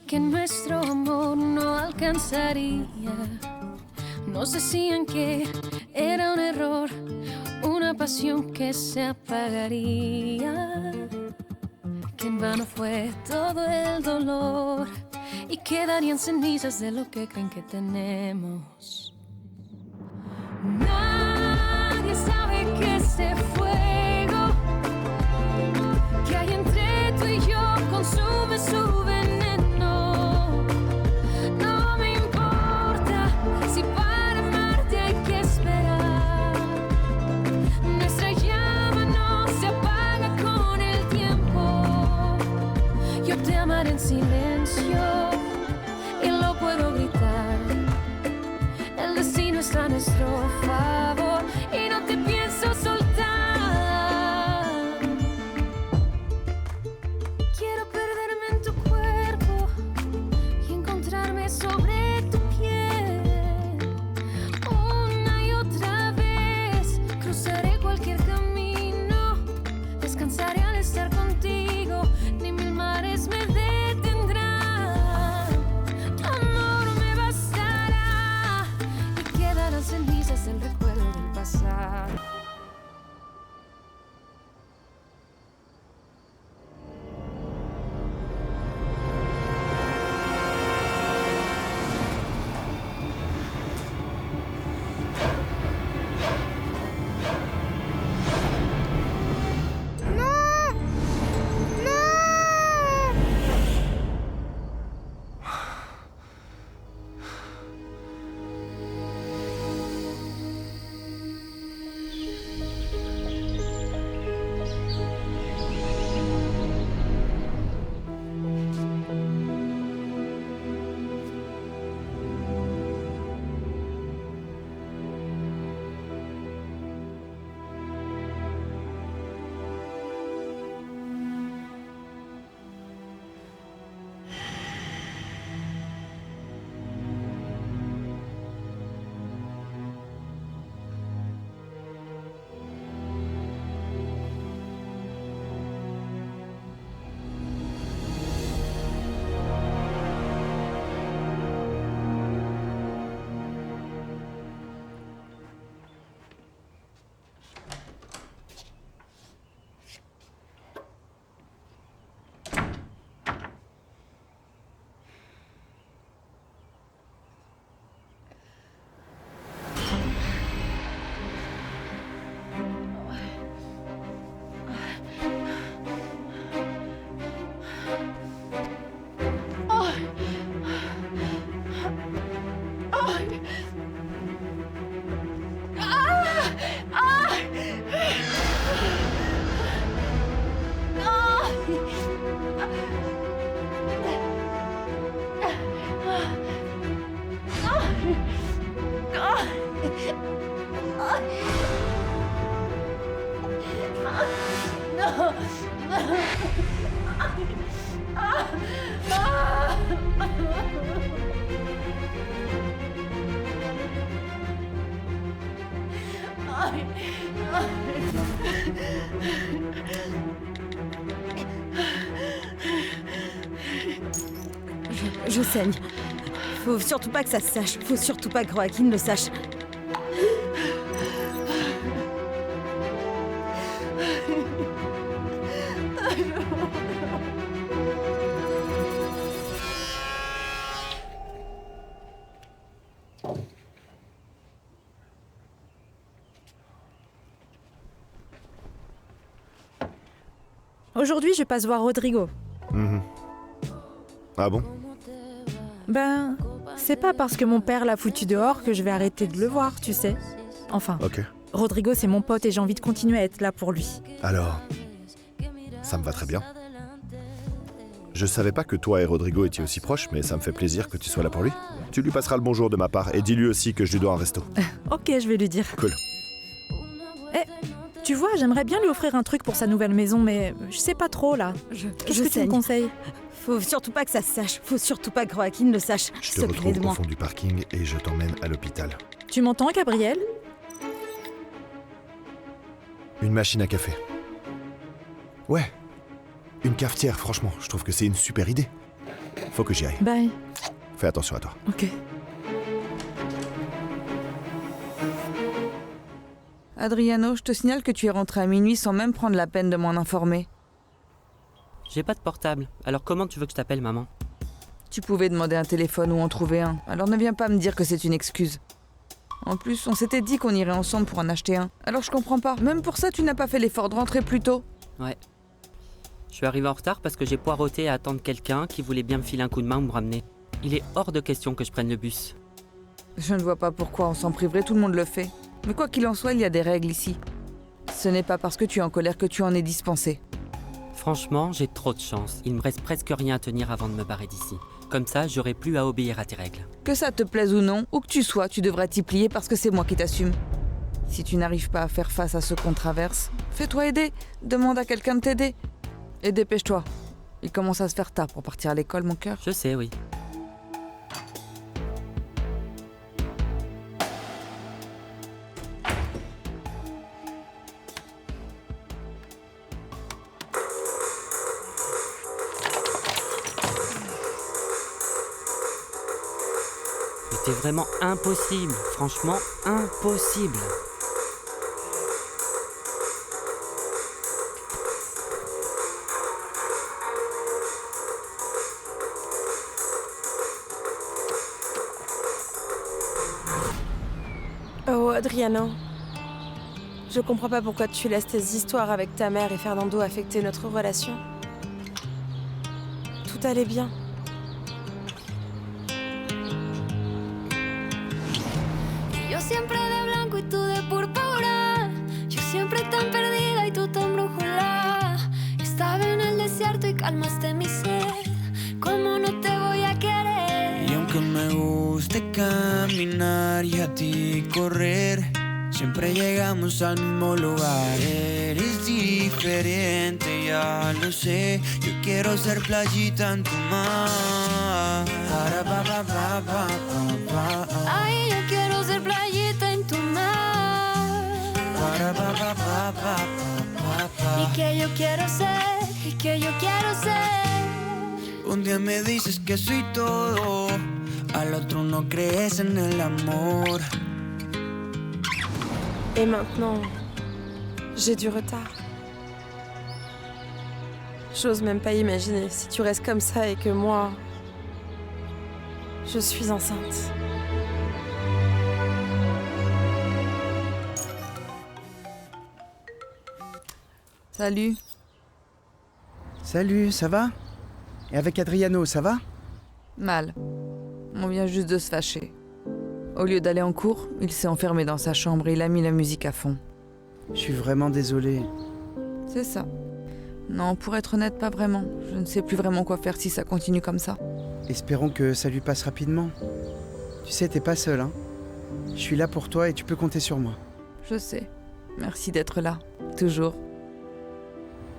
que nuestro amor no alcanzaría. Nos decían que era un error, una pasión que se apagaría, que en vano fue todo el dolor y quedarían cenizas de lo que creen que tenemos. Nadie sabe que ese fuego que hay entre tú y yo consume su veneno. No me importa si para amarte hay que esperar. Nuestra llama no se apaga con el tiempo. Yo te amaré en silencio y lo puedo gritar. El destino está a nuestro favor y no te pienso soltar. Quiero perderme en tu cuerpo y encontrarme sobre tu piel. Una y otra vez cruzaré cualquier camino, descansaré al estar contigo, ni mil mares me detendrán. Tu amor me bastará y quedarán cenizas del recuerdo del pasado. Je saigne. Faut surtout pas que ça se sache. Faut surtout pas que Joaquin le sache. Aujourd'hui, je passe voir Rodrigo. Ah bon? Ben, c'est pas parce que mon père l'a foutu dehors que je vais arrêter de le voir, tu sais. Enfin, Ok. Rodrigo, c'est mon pote et j'ai envie de continuer à être là pour lui. Alors, ça me va très bien. Je savais pas que toi et Rodrigo étiez aussi proches, mais ça me fait plaisir que tu sois là pour lui. Tu lui passeras le bonjour de ma part et dis-lui aussi que je lui dois un resto. Ok, je vais lui dire. Cool. Tu vois, j'aimerais bien lui offrir un truc pour sa nouvelle maison, mais je sais pas trop là. Qu'est-ce que tu me conseilles? Faut surtout pas que ça se sache. Faut surtout pas que Joaquin le sache. Je te retrouve au fond du parking et je t'emmène à l'hôpital. Tu m'entends, Gabriel? Une machine à café. Ouais. Une cafetière, franchement, je trouve que c'est une super idée. Faut que j'y aille. Bye. Fais attention à toi. Ok. Adriano, je te signale que tu es rentré à minuit sans même prendre la peine de m'en informer. J'ai pas de portable, alors comment tu veux que je t'appelle, maman? Tu pouvais demander un téléphone ou en trouver un, alors ne viens pas me dire que c'est une excuse. En plus, on s'était dit qu'on irait ensemble pour en acheter un, alors je comprends pas. Même pour ça, tu n'as pas fait l'effort de rentrer plus tôt. Ouais. Je suis arrivé en retard parce que j'ai poireauté à attendre quelqu'un qui voulait bien me filer un coup de main ou me ramener. Il est hors de question que je prenne le bus. Je ne vois pas pourquoi on s'en priverait, tout le monde le fait. Mais quoi qu'il en soit, il y a des règles ici. Ce n'est pas parce que tu es en colère que tu en es dispensé. Franchement, j'ai trop de chance. Il me reste presque rien à tenir avant de me barrer d'ici. Comme ça, j'aurai plus à obéir à tes règles. Que ça te plaise ou non, où que tu sois, tu devras t'y plier parce que c'est moi qui t'assume. Si tu n'arrives pas à faire face à ce qu'on traverse, fais-toi aider. Demande à quelqu'un de t'aider. Et dépêche-toi. Il commence à se faire tard pour partir à l'école, mon cœur. Je sais, oui. C'était vraiment impossible. Franchement, impossible. Oh, Adriano. Je comprends pas pourquoi tu laisses tes histoires avec ta mère et Fernando affecter notre relation. Tout allait bien. Yo siempre de blanco y tú de púrpura. Yo siempre tan perdida y tú tan brújula. Estaba en el desierto y calmaste mi sed. ¿Cómo no te voy a querer? Y aunque me guste caminar y a ti correr, siempre llegamos al mismo lugar. Eres diferente, ya lo sé. Yo quiero ser playita en tu mar. Para, pa, pa, pa, pa, pa, pa. Ay, yo quiero ser playita en tu mar. Para, pa, pa, pa, pa, pa, pa. Y que yo quiero ser, y que yo quiero ser. Un día me dices que soy todo, al otro no crees en el amor. Et maintenant, j'ai du retard. J'ose même pas imaginer si tu restes comme ça et que moi, je suis enceinte. Salut. Salut, ça va? Et avec Adriano, ça va? Mal. On vient juste de se fâcher. Au lieu d'aller en cours, il s'est enfermé dans sa chambre et il a mis la musique à fond. Je suis vraiment désolé. C'est ça. Non, pour être honnête, pas vraiment. Je ne sais plus vraiment quoi faire si ça continue comme ça. Espérons que ça lui passe rapidement. Tu sais, t'es pas seul, hein? Je suis là pour toi et tu peux compter sur moi. Je sais. Merci d'être là. Toujours.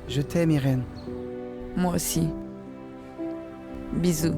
Je t'aime, Irène. Moi aussi. Bisous.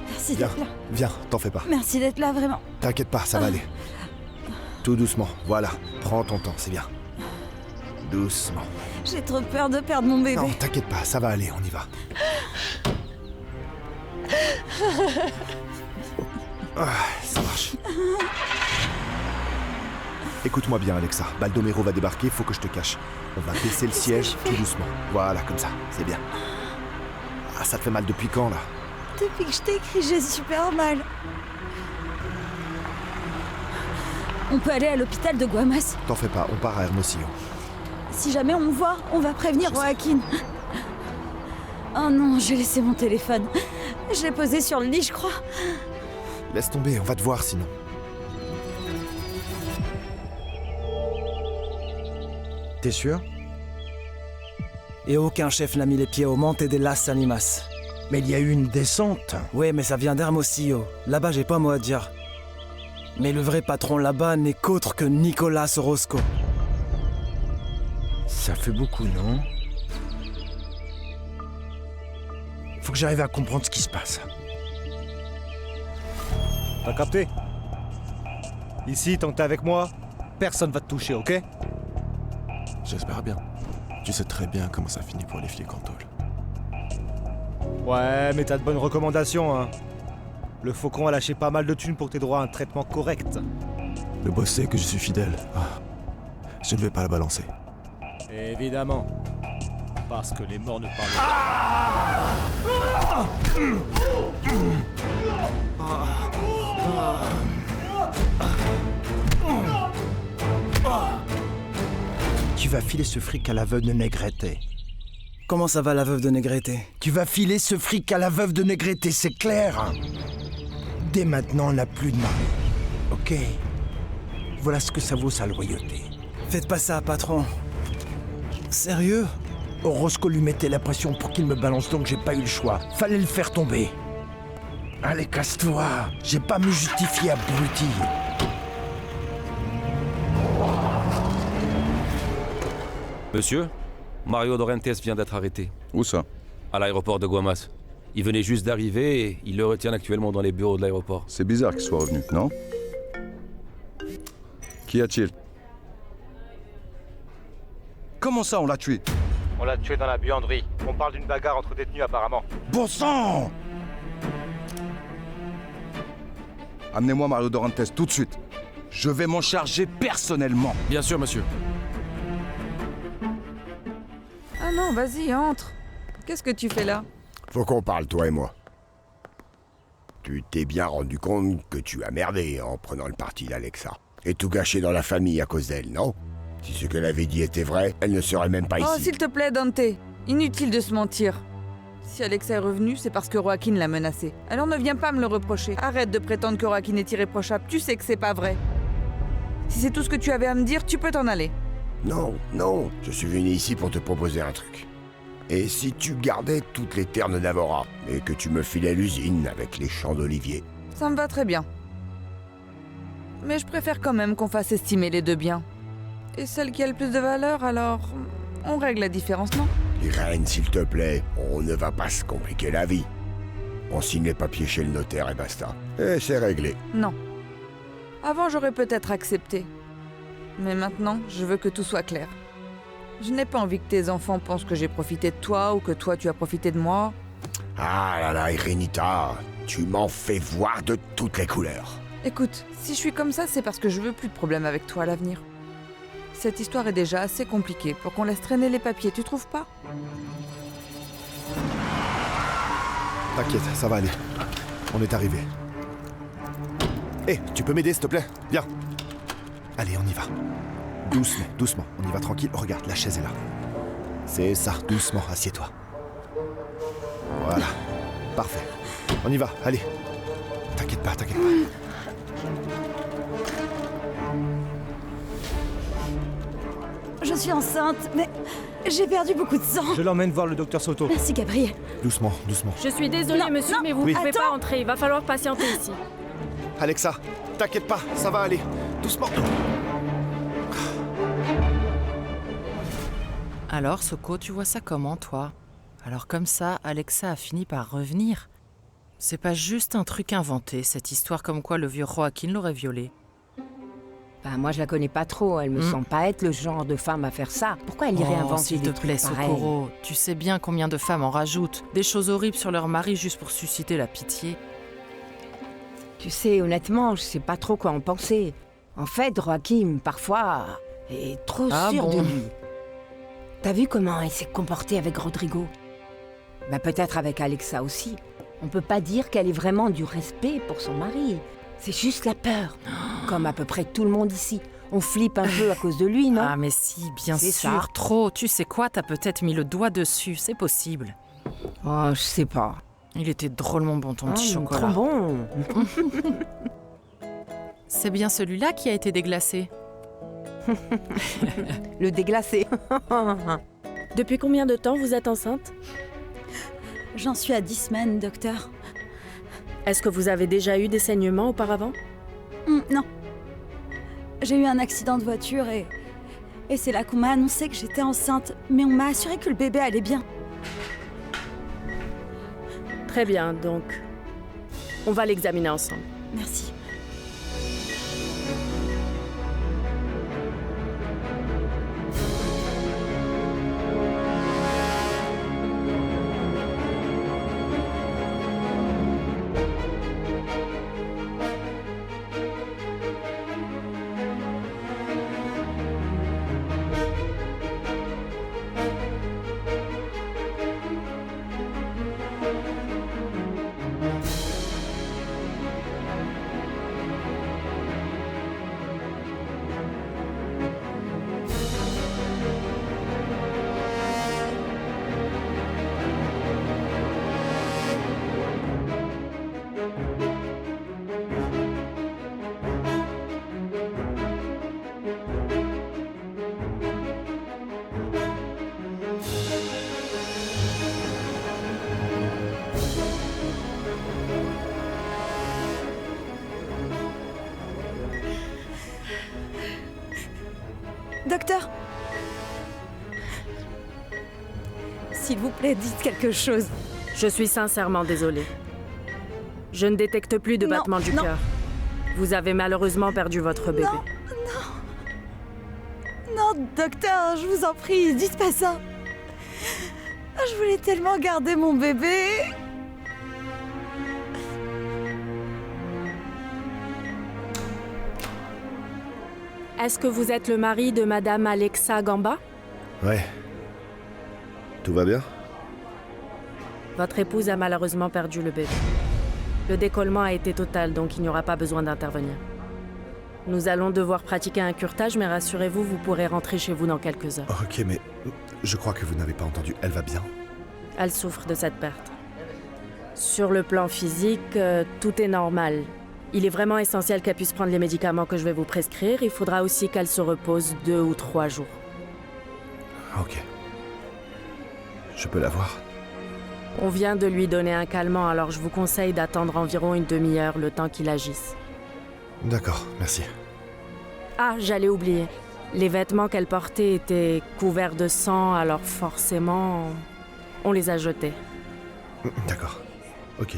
Merci Viens, d'être là. viens, t'en fais pas. Merci d'être là, vraiment. T'inquiète pas, ça va aller. Tout doucement, voilà. Prends ton temps, c'est bien. Doucement. J'ai trop peur de perdre mon bébé. Non, t'inquiète pas, ça va aller, on y va. Ah, ça marche. Écoute-moi bien, Alexa. Baldomero va débarquer, faut que je te cache. On va baisser le siège tout doucement. Voilà, comme ça, c'est bien. Ah, ça te fait mal depuis quand, là? Depuis que je t'ai écrit, j'ai super mal. On peut aller à l'hôpital de Guamas. T'en fais pas, on part à Hermosillo. Si jamais on me voit, on va prévenir Joaquin. Oh non, j'ai laissé mon téléphone. Je l'ai posé sur le lit, je crois. Laisse tomber, on va te voir sinon. T'es sûr? Et aucun chef n'a mis les pieds au Monte de las Animas. Mais il y a eu une descente. Ouais, mais ça vient d'Hermosillo. Là-bas, j'ai pas mot à dire. Mais le vrai patron là-bas n'est qu'autre que Nicolas Orozco. Ça fait beaucoup, non? Faut que j'arrive à comprendre ce qui se passe. T'as capté? Ici, tant que t'es avec moi, personne va te toucher, ok? J'espère bien. Tu sais très bien comment ça finit pour les flics en tôle. Ouais, mais t'as de bonnes recommandations, hein. Le Faucon a lâché pas mal de thunes pour que t'aies droit à un traitement correct. Le boss sait que je suis fidèle. Ah, je ne vais pas la balancer. Évidemment. Parce que les morts ne parlent pas. Tu vas filer ce fric à la veuve de Negrete. Comment ça va, la veuve de Negrete? Tu vas filer ce fric à la veuve de Negrete, c'est clair? Dès maintenant, on n'a plus de mari. Ok? Voilà ce que ça vaut, sa loyauté. Faites pas ça, patron. Sérieux? Orozco lui mettait la pression pour qu'il me balance, donc j'ai pas eu le choix. Fallait le faire tomber. Allez, casse-toi. J'ai pas à me justifier, abruti. Monsieur, Mario Dorrentes vient d'être arrêté. Où ça? À l'aéroport de Guamas. Il venait juste d'arriver et ils le retiennent actuellement dans les bureaux de l'aéroport. C'est bizarre qu'il soit revenu, non? Qu'y a-t-il? Comment ça, on l'a tué? On l'a tué dans la buanderie. On parle d'une bagarre entre détenus apparemment. Bon sang! Amenez-moi Mario Dorrentes tout de suite. Je vais m'en charger personnellement. Bien sûr, monsieur. Ah non, vas-y, entre. Qu'est-ce que tu fais là? Faut qu'on parle, toi et moi. Tu t'es bien rendu compte que tu as merdé en prenant le parti d'Alexa. Et tout gâché dans la famille à cause d'elle, non? Si ce qu'elle avait dit était vrai, elle ne serait même pas Oh, ici. s'il te plaît, Dante. Inutile de se mentir. Si Alexa est revenue, c'est parce que Joaquin l'a menacée. Alors ne viens pas me le reprocher. Arrête de prétendre que Joaquin est irréprochable. Tu sais que c'est pas vrai. Si c'est tout ce que tu avais à me dire, tu peux t'en aller. Non, non, je suis venu ici pour te proposer un truc. Et si tu gardais toutes les terres de Navora, et que tu me filais l'usine avec les champs d'oliviers? Ça me va très bien. Mais je préfère quand même qu'on fasse estimer les deux biens. Et celle qui a le plus de valeur, alors... on règle la différence, non? Irène, s'il te plaît, on ne va pas se compliquer la vie. On signe les papiers chez le notaire et basta. Et c'est réglé. Non. Avant, j'aurais peut-être accepté. Mais maintenant, je veux que tout soit clair. Je n'ai pas envie que tes enfants pensent que j'ai profité de toi ou que toi tu as profité de moi. Ah là là, Irenita, tu m'en fais voir de toutes les couleurs. Écoute, si je suis comme ça, c'est parce que je veux plus de problèmes avec toi à l'avenir. Cette histoire est déjà assez compliquée pour qu'on laisse traîner les papiers, tu trouves pas? T'inquiète, ça va aller. On est arrivé. Hé, tu peux m'aider, s'il te plaît? Viens. Allez, on y va. Doucement, doucement. On y va tranquille. Regarde, la chaise est là. C'est ça, doucement, assieds-toi. Voilà. Parfait. On y va, allez. T'inquiète. T'inquiète pas, t'inquiète pas. Je suis enceinte, mais j'ai perdu beaucoup de sang. Je l'emmène voir le docteur Soto. Merci, Gabriel. Doucement, doucement. Je suis désolée, Non, monsieur, non, mais vous Oui. ne pouvez Attends. pas entrer. Il va falloir patienter ici. Alexa, t'inquiète pas, ça va aller. Doucement. Alors, Soko, tu vois ça comment, toi? Alors comme ça, Alexa a fini par revenir. C'est pas juste un truc inventé, cette histoire comme quoi le vieux Joaquin l'aurait violée. Bah, moi, je la connais pas trop. Elle me semble pas être le genre de femme à faire ça. Pourquoi elle irait inventer s'il des te plaît, trucs pareils? Socorro, tu sais bien combien de femmes en rajoutent. Des choses horribles sur leur mari juste pour susciter la pitié. Tu sais, honnêtement, je sais pas trop quoi en penser. En fait, Joaquin, parfois, est trop sûr de lui. T'as vu comment elle s'est comportée avec Rodrigo? Bah, peut-être avec Alexa aussi. On peut pas dire qu'elle ait vraiment du respect pour son mari. C'est juste la peur. Comme à peu près tout le monde ici. On flippe un peu à cause de lui, non? Ah mais si, bien C'est sûr, ça. trop. Tu sais quoi, t'as peut-être mis le doigt dessus, c'est possible. Oh, je sais pas. Il était drôlement bon ton petit Oh, chocolat. trop bon. C'est bien celui-là qui a été déglacé. Le déglacé. Depuis combien de temps vous êtes enceinte? J'en suis à 10 semaines, docteur. Est-ce que vous avez déjà eu des saignements auparavant? Non. J'ai eu un accident de voiture et c'est là qu'on m'a annoncé que j'étais enceinte, mais on m'a assuré que le bébé allait bien. Très bien, donc on va l'examiner ensemble. Merci. Docteur, s'il vous plaît, dites quelque chose. Je suis sincèrement désolée. Je ne détecte plus de Non, battements du non. cœur. Vous avez malheureusement perdu votre bébé. Non, docteur, je vous en prie, dites pas ça. Je voulais tellement garder mon bébé. Est-ce que vous êtes le mari de Madame Alexa Gamba? Ouais. Tout va bien? Votre épouse a malheureusement perdu le bébé. Le décollement a été total, donc il n'y aura pas besoin d'intervenir. Nous allons devoir pratiquer un curetage, mais rassurez-vous, vous pourrez rentrer chez vous dans quelques heures. Ok, mais je crois que vous n'avez pas entendu. Elle va bien? Elle souffre de cette perte. Sur le plan physique, tout est normal. Il est vraiment essentiel qu'elle puisse prendre les médicaments que je vais vous prescrire. Il faudra aussi qu'elle se repose 2 ou 3 jours. Ok. Je peux la voir? On vient de lui donner un calmant, alors je vous conseille d'attendre environ une demi-heure, le temps qu'il agisse. D'accord, merci. Ah, j'allais oublier. Les vêtements qu'elle portait étaient couverts de sang, alors forcément, on les a jetés. D'accord. Ok.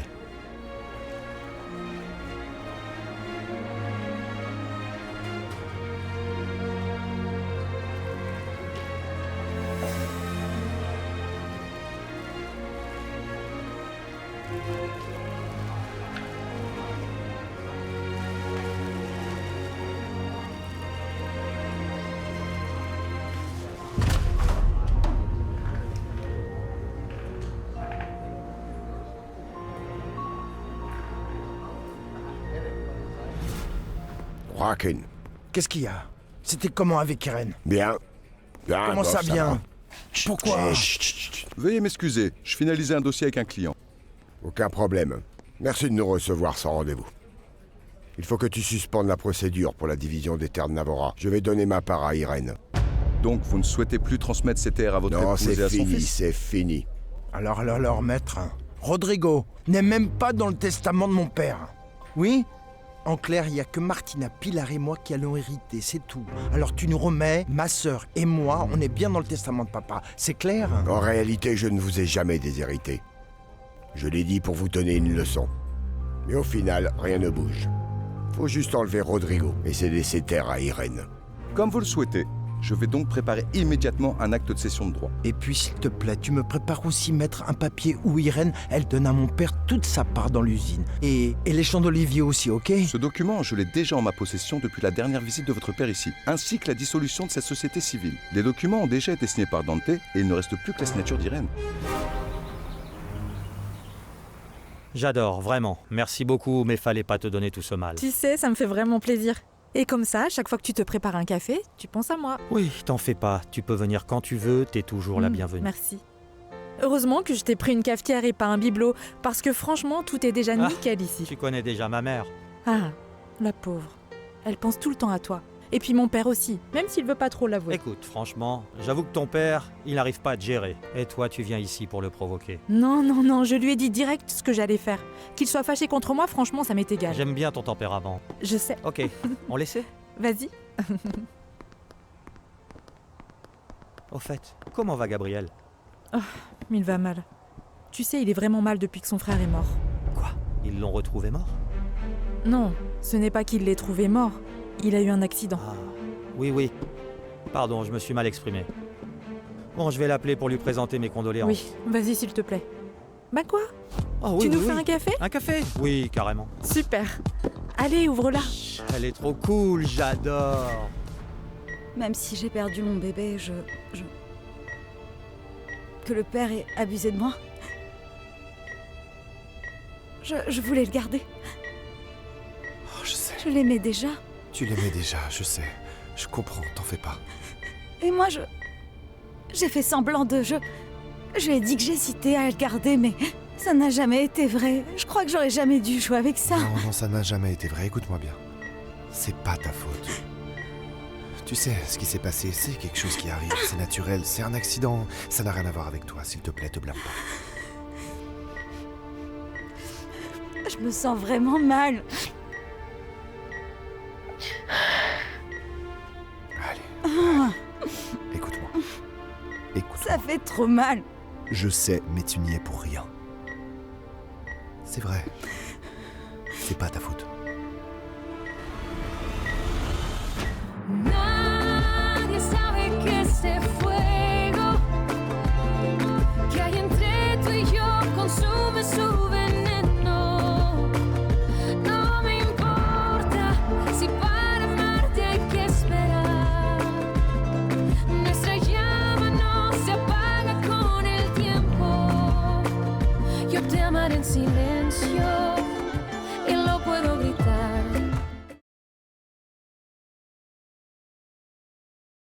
Joaquin. Qu'est-ce qu'il y a? C'était comment avec Irène? Bien. Bien. Comment bon, ça, bien? va. Pourquoi? Chut. Veuillez m'excuser, je finalisais un dossier avec un client. Aucun problème. Merci de nous recevoir sans rendez-vous. Il faut que tu suspendes la procédure pour la division des terres de Navora. Je vais donner ma part à Irène. Donc vous ne souhaitez plus transmettre ces terres à votre Non, épouse et c'est à son fini, fils? c'est fini. Alors, maître, Rodrigo n'est même pas dans le testament de mon père. Oui? En clair, il n'y a que Martina, Pilar et moi qui allons hériter, c'est tout. Alors tu nous remets, ma sœur et moi, on est bien dans le testament de papa, c'est clair? En réalité, je ne vous ai jamais déshérité. Je l'ai dit pour vous donner une leçon. Mais au final, rien ne bouge. Faut juste enlever Rodrigo et céder ses terres à Irène. Comme vous le souhaitez, je vais donc préparer immédiatement un acte de cession de droit. Et puis s'il te plaît, tu me prépares aussi mettre un papier où Irène, elle donne à mon père toute sa part dans l'usine. Et les champs d'olivier aussi, ok? Ce document, je l'ai déjà en ma possession depuis la dernière visite de votre père ici, ainsi que la dissolution de cette société civile. Les documents ont déjà été signés par Dante et il ne reste plus que la signature d'Irène. J'adore, vraiment. Merci beaucoup, mais fallait pas te donner tout ce mal. Tu sais, ça me fait vraiment plaisir. Et comme ça, chaque fois que tu te prépares un café, tu penses à moi. Oui, t'en fais pas. Tu peux venir quand tu veux, t'es toujours la bienvenue. Merci. Heureusement que je t'ai pris une cafetière et pas un bibelot, parce que franchement, tout est déjà nickel ici. Tu connais déjà ma mère. Ah, la pauvre. Elle pense tout le temps à toi. Et puis mon père aussi, même s'il veut pas trop l'avouer. Écoute, franchement, j'avoue que ton père, il n'arrive pas à te gérer. Et toi, tu viens ici pour le provoquer. Non, je lui ai dit direct ce que j'allais faire. Qu'il soit fâché contre moi, franchement, ça m'est égal. J'aime bien ton tempérament. Je sais. Ok, on l'essaie? Vas-y. Au fait, comment va Gabriel? Oh, il va mal. Tu sais, il est vraiment mal depuis que son frère est mort. Quoi? Ils l'ont retrouvé mort? Non, ce n'est pas qu'il l'ait trouvé mort. Il a eu un accident. Ah, oui. Pardon, je me suis mal exprimé. Bon, je vais l'appeler pour lui présenter mes condoléances. Oui, vas-y s'il te plaît. Bah quoi? Oh, oui, tu nous oui, fais oui. un café? Un café? Oui, carrément. Super. Allez, ouvre-la. Elle est trop cool, j'adore. Même si j'ai perdu mon bébé, que le père ait abusé de moi. Je voulais le garder. Oh, je sais. Je l'aimais déjà. Tu l'aimais déjà, je sais. Je comprends, t'en fais pas. Et moi, j'ai fait semblant de... Je lui ai dit que j'hésitais à le garder, mais ça n'a jamais été vrai. Je crois que j'aurais jamais dû jouer avec ça. Non, ça n'a jamais été vrai, écoute-moi bien. C'est pas ta faute. Tu sais, ce qui s'est passé, c'est quelque chose qui arrive, c'est naturel, c'est un accident. Ça n'a rien à voir avec toi, s'il te plaît, te blâme pas. Je me sens vraiment mal. Allez. Écoute-moi. Ça fait trop mal. Je sais, mais tu n'y es pour rien. C'est vrai. C'est pas ta faute. Nadie sabe que este fuego que hay entre tú y yo consume su veneno. No me importa si para amarte hay que esperar. Nuestra llama no se apaga con el tiempo. Yo te amaré en silencio.